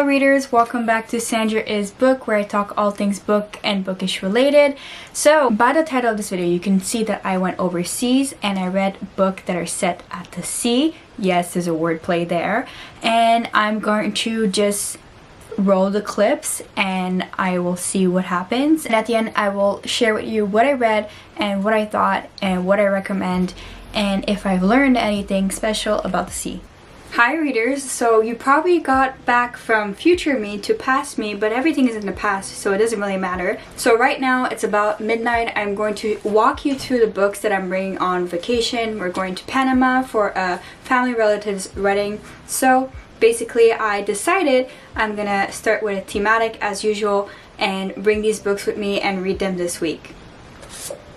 readers, welcome back to Sandra Is Book, where I talk all things book and bookish related. So by the title of this video, you can see that I went overseas and I read books that are set at the sea. Yes, there's a wordplay there. And I'm going to just roll the clips and I will see what happens. And at the end, I will share with you what I read and what I thought and what I recommend and if I've learned anything special about the sea. Hi readers, so you probably got back from future me to past me, but everything is in the past, so it doesn't really matter. So right now it's about midnight. I'm going to walk you through the books that I'm bringing on vacation. We're going to Panama for a family relative's wedding. So basically I decided I'm gonna start with a thematic as usual and bring these books with me and read them this week.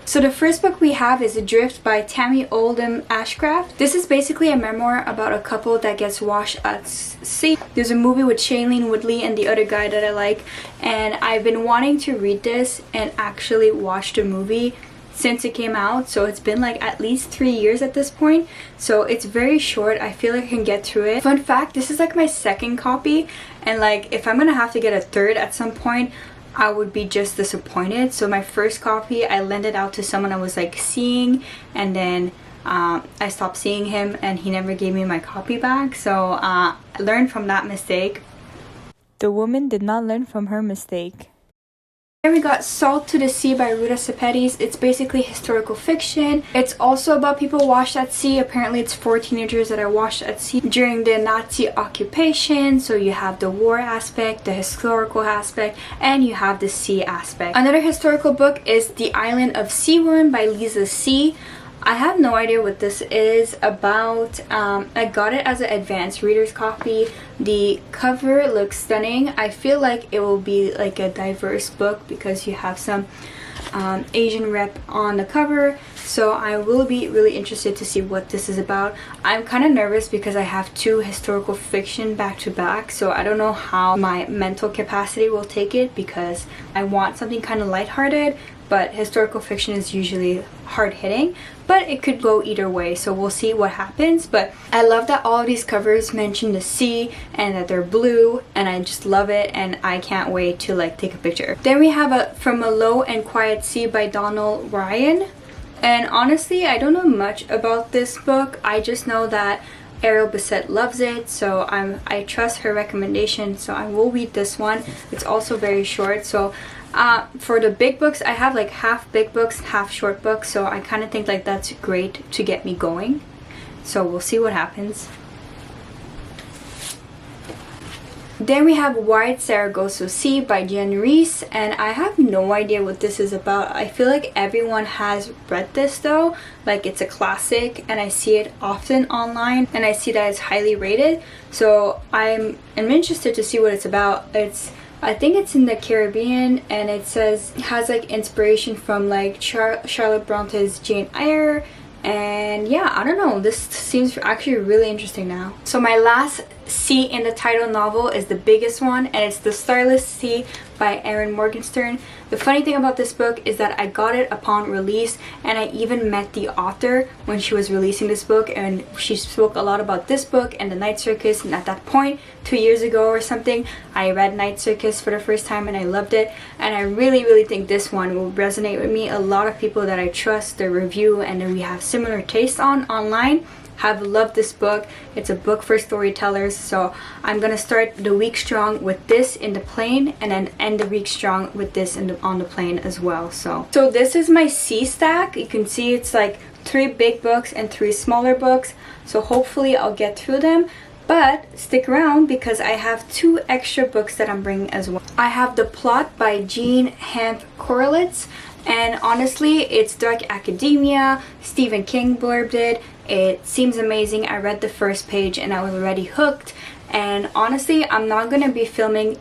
So the first book we have is Adrift by Tammy Oldham Ashcraft. This is basically a memoir about a couple that gets washed at sea. There's a movie with Shailene Woodley and the other guy that I like, and I've been wanting to read this and actually watch the movie since it came out, so it's been like at least 3 years at this point, so it's very short. I feel like I can get through it. Fun fact, this is like my second copy, and like if I'm gonna have to get a third at some point, I would be just disappointed. So my first copy I lent it out to someone I was like seeing, and then I stopped seeing him and he never gave me my copy back, so I learned from that mistake. The woman did not learn from her mistake. Then we got Salt to the Sea by Ruta Sepetys. It's basically historical fiction. It's also about people washed at sea. Apparently it's 4 teenagers that are washed at sea during the Nazi occupation. So you have the war aspect, the historical aspect, and you have the sea aspect. Another historical book is The Island of Seaworm by Lisa C. I have no idea what this is about. I got it as an advanced reader's copy. The cover looks stunning. I feel like it will be like a diverse book because you have some Asian rep on the cover. So I will be really interested to see what this is about. I'm kind of nervous because I have 2 historical fiction back to back, so I don't know how my mental capacity will take it because I want something kind of lighthearted, but historical fiction is usually hard-hitting, but it could go either way, so we'll see what happens. But I love that all of these covers mention the sea and that they're blue, and I just love it, and I can't wait to like take a picture. Then we have From a Low and Quiet Sea by Donald Ryan. And honestly, I don't know much about this book. I just know that Ariel Bissett loves it, so I trust her recommendation, so I will read this one. It's also very short, so for the big books, I have like half big books, half short books, so I kind of think like that's great to get me going. So we'll see what happens. Then we have White Saragossa Sea by Jen Reese, and I have no idea what this is about. I feel like everyone has read this though, like it's a classic, and I see it often online, and I see that it's highly rated, so I'm interested to see what it's about. I think it's in the Caribbean, and it has like inspiration from like Charlotte Bronte's Jane Eyre. And yeah, I don't know, this seems actually really interesting now. So my last C in the title novel is the biggest one, and it's The Starless Sea by Erin Morgenstern. The funny thing about this book is that I got it upon release, and I even met the author when she was releasing this book, and she spoke a lot about this book and the Night Circus, and at that point 2 years ago or something, I read Night Circus for the first time and I loved it, and I really think this one will resonate with me. A lot of people that I trust, their review and that we have similar tastes online have loved this book. It's a book for storytellers, so I'm gonna start the week strong with this in the plane and then end the week strong with this on the plane as well. So this is my C stack. You can see it's like 3 big books and 3 smaller books, so hopefully I'll get through them. But stick around because I have 2 extra books that I'm bringing as well. I have The Plot by Jean Hanff Korelitz, and honestly it's dark academia. Stephen King blurbed it. It seems amazing. I read the first page and I was already hooked, and honestly I'm not gonna be filming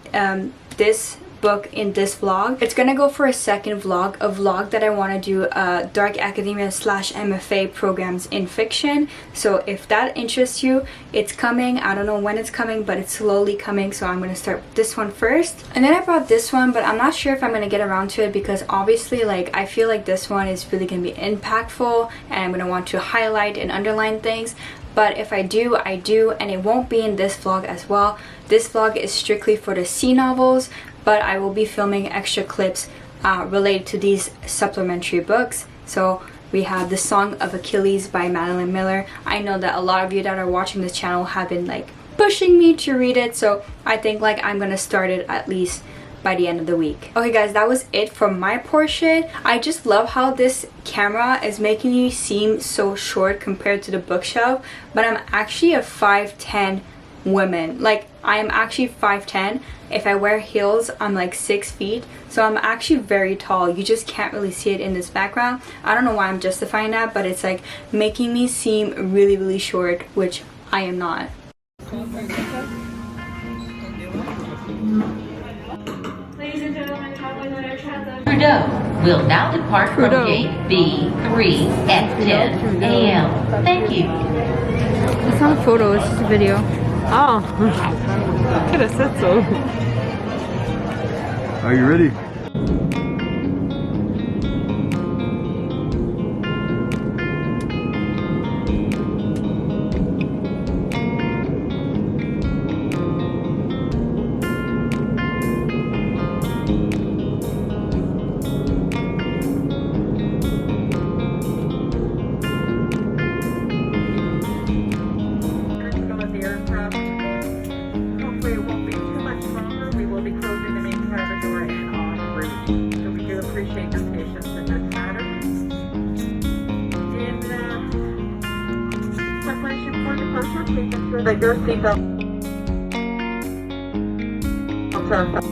this book in this vlog. It's gonna go for a second vlog, a vlog that I want to do dark academia / MFA programs in fiction. So if that interests you, it's coming. I don't know when it's coming, but it's slowly coming, so I'm gonna start with this one first. And then I brought this one, but I'm not sure if I'm gonna get around to it because obviously like I feel like this one is really gonna be impactful and I'm gonna want to highlight and underline things. but if I do, I do, and it won't be in this vlog as well. This vlog is strictly for the C novels, but I will be filming extra clips related to these supplementary books. So we have The Song of Achilles by Madeline Miller. I know that a lot of you that are watching this channel have been like pushing me to read it, so I think like I'm gonna start it at least by the end of the week. Okay guys, that was it for my portion. I just love how this camera is making me seem so short compared to the bookshelf, but I'm actually a 5'10" woman. Like, I'm actually 5'10". If I wear heels, I'm like 6 feet, so I'm actually very tall. You just can't really see it in this background. I don't know why I'm justifying that, but it's like making me seem really short, which I am not. Trudeau will now depart from gate B3 at 10 a.m. Thank you. It's not a photo, it's just a video. Oh, could have said so. Are you ready? Hopefully it won't be too much longer. We will be closing the main part of the door and en route. So we do appreciate your patience in this matter. In preparation for departure, please ensure that your seatbelt are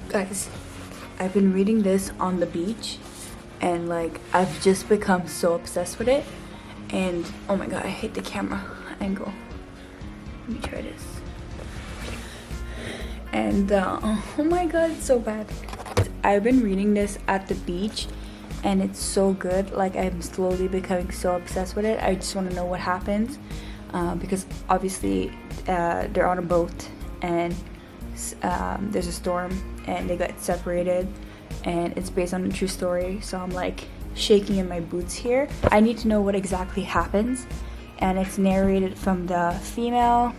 Guys, I've been reading this on the beach, and like I've just become so obsessed with it. And oh my god, I hate the camera angle. Let me try this. And oh my god, it's so bad. I've been reading this at the beach, and it's so good. Like, I'm slowly becoming so obsessed with it. I just want to know what happens, because obviously they're on a boat, and there's a storm, and they got separated, and it's based on a true story. So I'm like shaking in my boots here. I need to know what exactly happens, and it's narrated from the female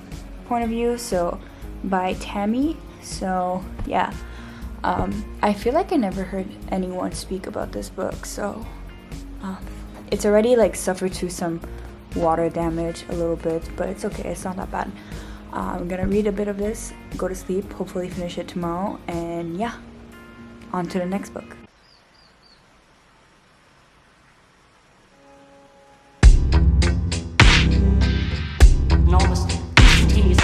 point of view, so by Tammy. So yeah, I feel like I never heard anyone speak about this book. So it's already like suffered to some water damage a little bit, but it's okay, it's not that bad. I'm gonna read a bit of this, go to sleep, hopefully finish it tomorrow, and yeah, on to the next book. Enormous, instantaneous.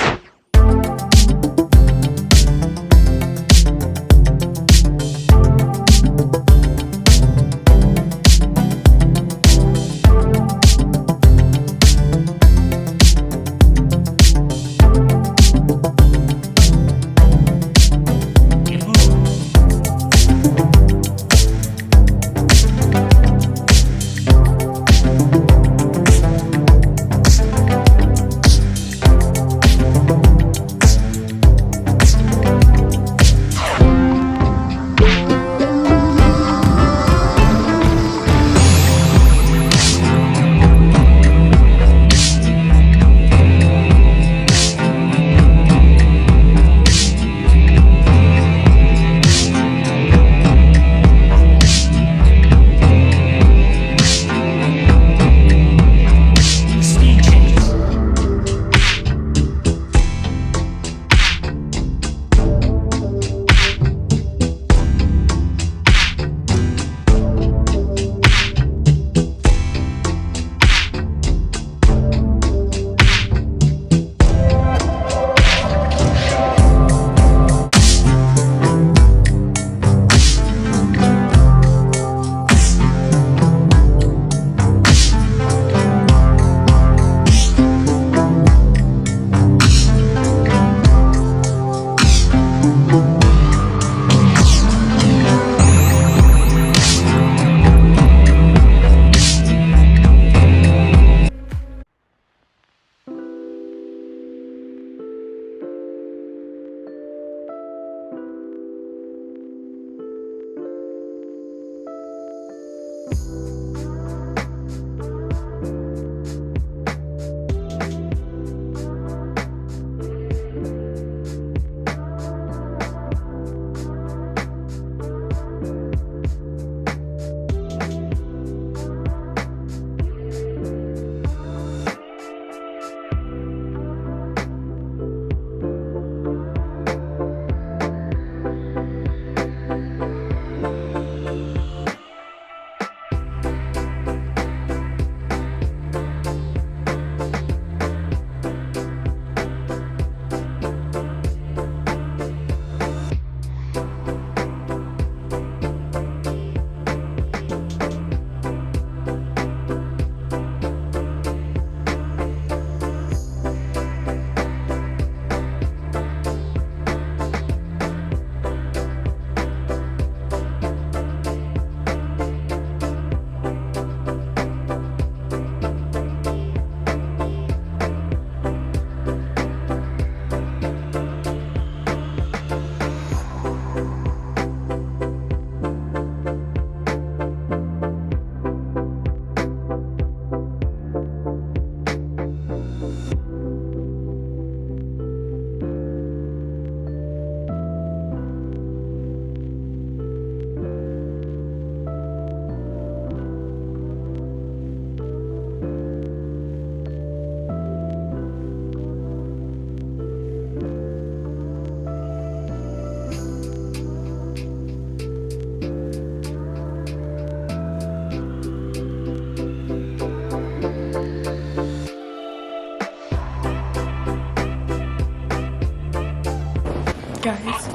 Guys,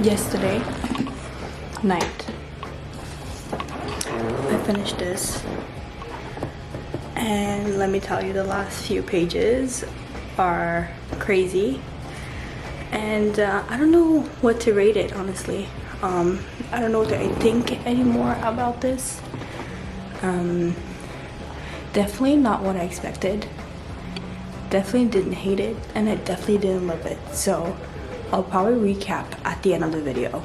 yesterday night I finished this, and let me tell you, the last few pages are crazy, and I don't know what to rate it, honestly. I don't know what I think anymore about this. Definitely not what I expected. Definitely didn't hate it, and I definitely didn't love it. So I'll probably recap at the end of the video.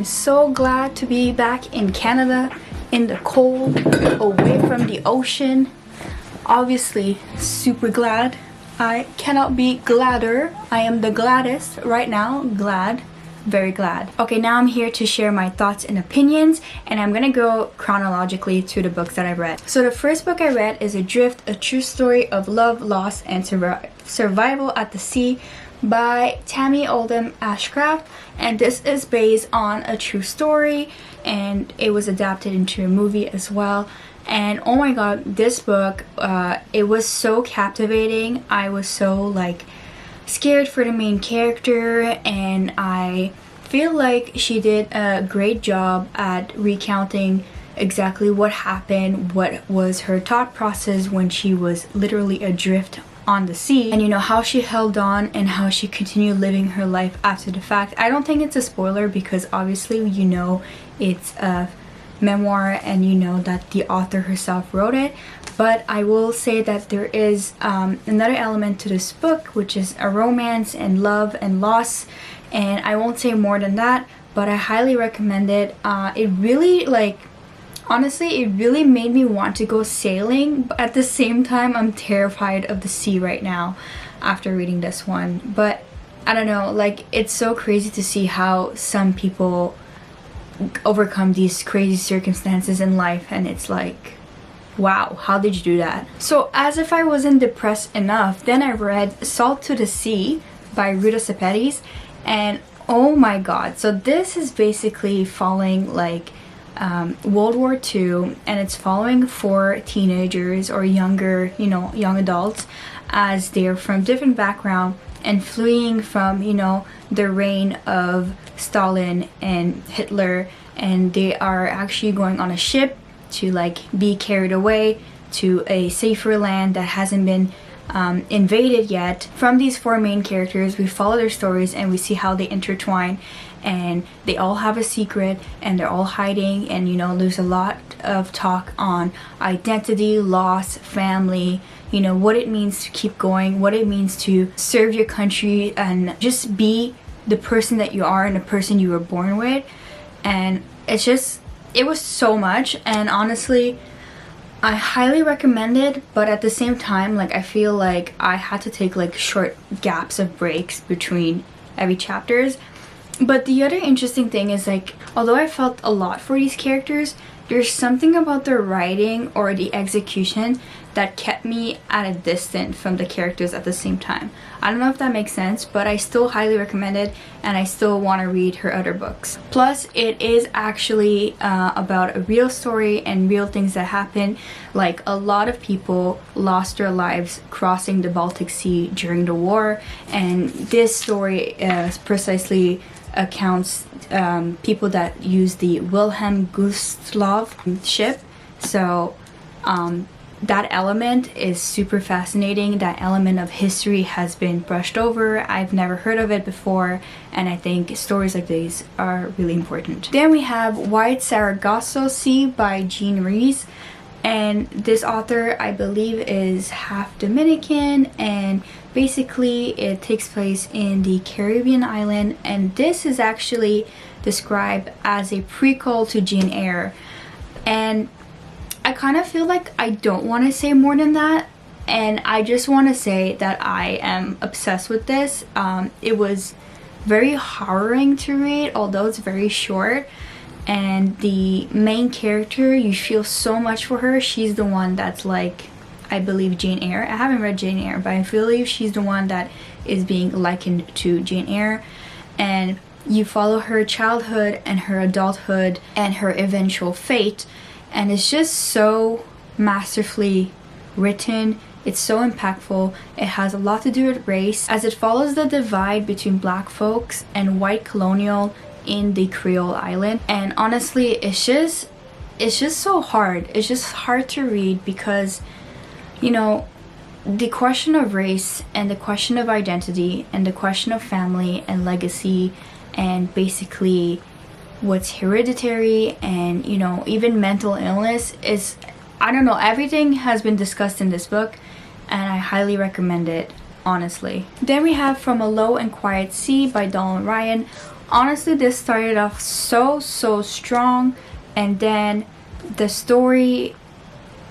so glad to be back in Canada, in the cold, away from the ocean. Obviously, super glad. I cannot be gladder. I am the gladdest right now. Glad. Very glad. Okay, now I'm here to share my thoughts and opinions, and I'm gonna go chronologically to the books that I read. So the first book I read is Adrift, a true story of love, loss, and survival at the sea by Tammy Oldham Ashcraft, and this is based on a true story, and it was adapted into a movie as well. And oh my god, this book, it was so captivating. I was so like scared for the main character, and I feel like she did a great job at recounting exactly what happened, what was her thought process when she was literally adrift on the sea, and you know how she held on and how she continued living her life after the fact. I don't think it's a spoiler because obviously you know it's a memoir and you know that the author herself wrote it, but I will say that there is another element to this book, which is a romance and love and loss, and I won't say more than that, but I highly recommend it. It really, like, honestly, it really made me want to go sailing, but at the same time I'm terrified of the sea right now after reading this one. But I don't know, like, it's so crazy to see how some people overcome these crazy circumstances in life, and it's like, wow, how did you do that? So as if I wasn't depressed enough, then I read Salt to the Sea by Ruta Sepetys, and oh my god, so this is basically following like World War II, and it's following 4 teenagers or younger, you know, young adults, as they're from different background and fleeing from, you know, the reign of Stalin and Hitler, and they are actually going on a ship to like be carried away to a safer land that hasn't been invaded yet. From these 4 main characters, we follow their stories and we see how they intertwine, and they all have a secret and they're all hiding, and you know, there's a lot of talk on identity, loss, family, you know, what it means to keep going, what it means to serve your country and just be the person that you are and the person you were born with. And it's just, it was so much, and honestly I highly recommend it, but at the same time, like, I feel like I had to take like short gaps of breaks between every chapters. But the other interesting thing is, like, although I felt a lot for these characters, there's something about the writing or the execution that kept me at a distance from the characters at the same time. I don't know if that makes sense, but I still highly recommend it, and I still want to read her other books. Plus, it is actually about a real story and real things that happen. Like, a lot of people lost their lives crossing the Baltic Sea during the war, and this story precisely accounts people that use the Wilhelm Gustloff ship. So that element is super fascinating. That element of history has been brushed over. I've never heard of it before, and I think stories like these are really important. Then we have White Saragossa Sea by Jean Rees, and this author, I believe, is half Dominican, and basically it takes place in the Caribbean island, and this is actually described as a prequel to Jane Eyre. And I kind of feel like I don't want to say more than that, and I just want to say that I am obsessed with this. It was very harrowing to read, although it's very short, and the main character, you feel so much for her. She's the one that's like, I believe, Jane Eyre. I haven't read Jane Eyre, but I believe she's the one that is being likened to Jane Eyre, and you follow her childhood and her adulthood and her eventual fate. And it's just so masterfully written. It's so impactful. It has a lot to do with race, as it follows the divide between black folks and white colonial in the Creole island. And honestly, it's just so hard. It's just hard to read because, you know, the question of race and the question of identity and the question of family and legacy and basically what's hereditary and, you know, even mental illness is, I don't know, everything has been discussed in this book, and I highly recommend it, honestly. Then we have From a Low and Quiet Sea by Donald Ryan. Honestly, this started off so strong, and then the story,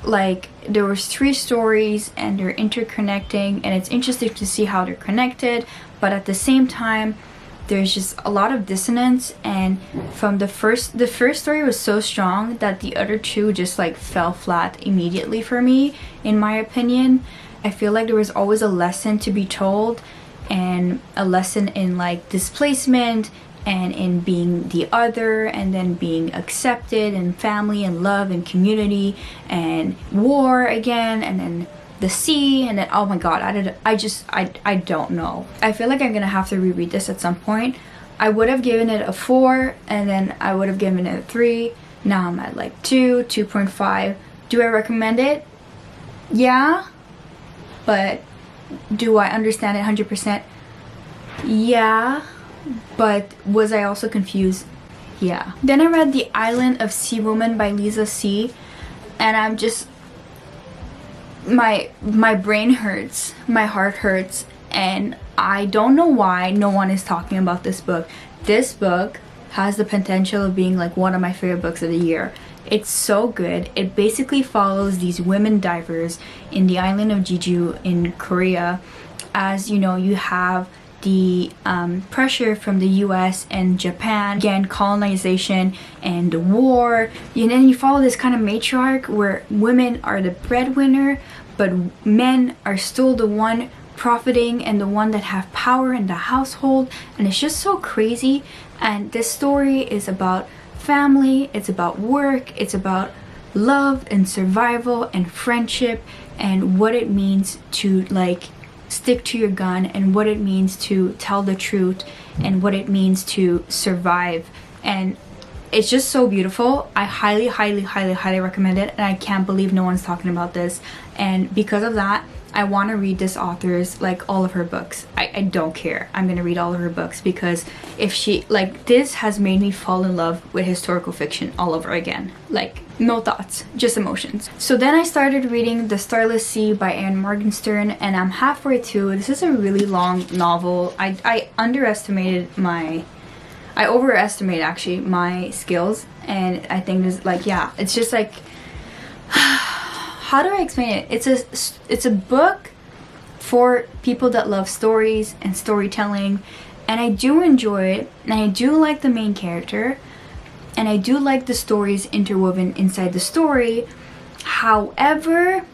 like, there was 3 stories and they're interconnecting, and it's interesting to see how they're connected, but at the same time there's just a lot of dissonance. And from the first story was so strong that the other 2 just like fell flat immediately for me, in my opinion. I feel like there was always a lesson to be told, and a lesson in like displacement and in being the other, and then being accepted, and family and love and community, and war again, and then the sea, and then oh my god, I don't know. I feel like I'm gonna have to reread this at some point. I would have given it a 4, and then I would have given it a 3. Now I'm at like 2.5. Do I recommend it? Yeah, but do I understand it 100%? Yeah, but was I also confused? Yeah. Then I read The Island of Sea Woman by Lisa C, and I'm just, my brain hurts, my heart hurts, and I don't know why no one is talking about this book. This book has the potential of being like one of my favorite books of the year. It's so good. It basically follows these women divers in the island of Jeju in Korea. As you know, you have the pressure from the US and Japan, again, colonization and the war. And then you follow this kind of matriarch where women are the breadwinner, but men are still the one profiting and the one that have power in the household. And it's just so crazy. And this story is about family, it's about work, it's about love and survival and friendship, and what it means to like stick to your gun, and what it means to tell the truth, and what it means to survive. And it's just so beautiful. I highly recommend it, and I can't believe no one's talking about this. And because of that, I want to read this author's, like, all of her books. I don't care. I'm gonna read all of her books, because if she, like, this has made me fall in love with historical fiction all over again. Like, no thoughts, just emotions. So then I started reading The Starless Sea by Anne Morgenstern, and I'm halfway through. This is a really long novel. I overestimate actually my skills, and I think this, like, yeah, it's just like, how do I explain it? It's a book for people that love stories and storytelling, and I do enjoy it, and I do like the main character, and I do like the stories interwoven inside the story. However,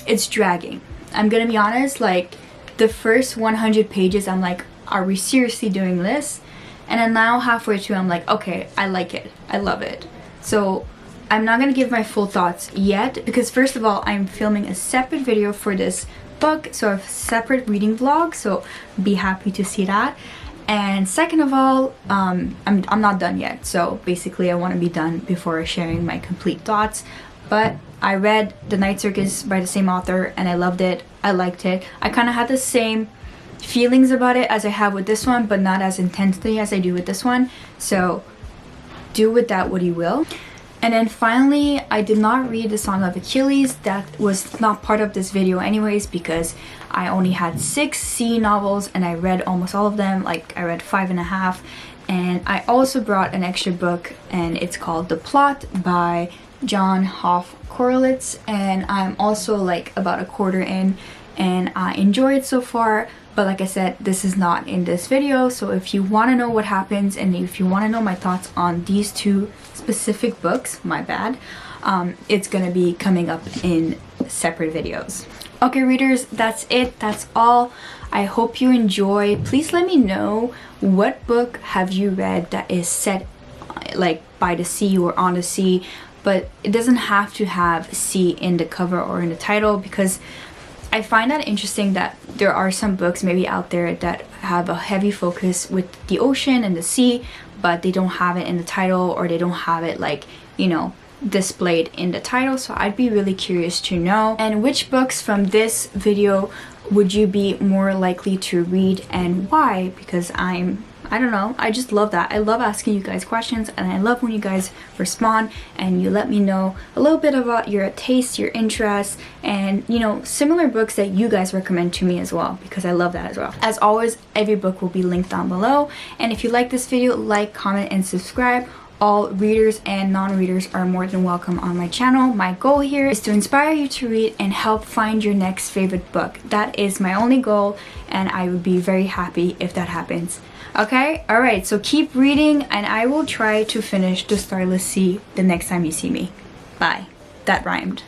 it's dragging. I'm gonna be honest, like, the first 100 pages I'm like, are we seriously doing this? And then now halfway through I'm like, okay, I like it, I love it. So I'm not gonna give my full thoughts yet, because first of all, I'm filming a separate video for this book, so a separate reading vlog, so be happy to see that. And second of all, I'm not done yet, so basically I want to be done before sharing my complete thoughts. But I read The Night Circus by the same author, and I loved it, I liked it. I kind of had the same feelings about it as I have with this one, but not as intensely as I do with this one, so do with that what you will. And then finally, I did not read The Song of Achilles. That was not part of this video anyways, because I only had 6 C novels and I read almost all of them. Like, I read 5.5. And I also brought an extra book, and it's called The Plot by John Hoff Korelitz, and I'm also like about a quarter in, and I enjoy it so far. But like I said, this is not in this video, so if you want to know what happens, and if you want to know my thoughts on these 2 specific books, my bad, it's gonna be coming up in separate videos. Okay readers, that's it, that's all. I hope you enjoy. Please let me know, what book have you read that is set like by the sea or on the sea, but it doesn't have to have sea in the cover or in the title, because I find that interesting that there are some books maybe out there that have a heavy focus with the ocean and the sea, but they don't have it in the title, or they don't have it, like, you know, displayed in the title. So I'd be really curious to know. And which books from this video would you be more likely to read, and why? Because I'm I don't know, I just love that. I love asking you guys questions, and I love when you guys respond and you let me know a little bit about your taste, your interests, and you know, similar books that you guys recommend to me as well, because I love that as well. As always, every book will be linked down below, and if you like this video, like, comment, and subscribe. All readers and non-readers are more than welcome on my channel. My goal here is to inspire you to read and help find your next favorite book. That is my only goal, and I would be very happy if that happens. Okay? Alright, so keep reading, and I will try to finish The Starless Sea the next time you see me. Bye. That rhymed.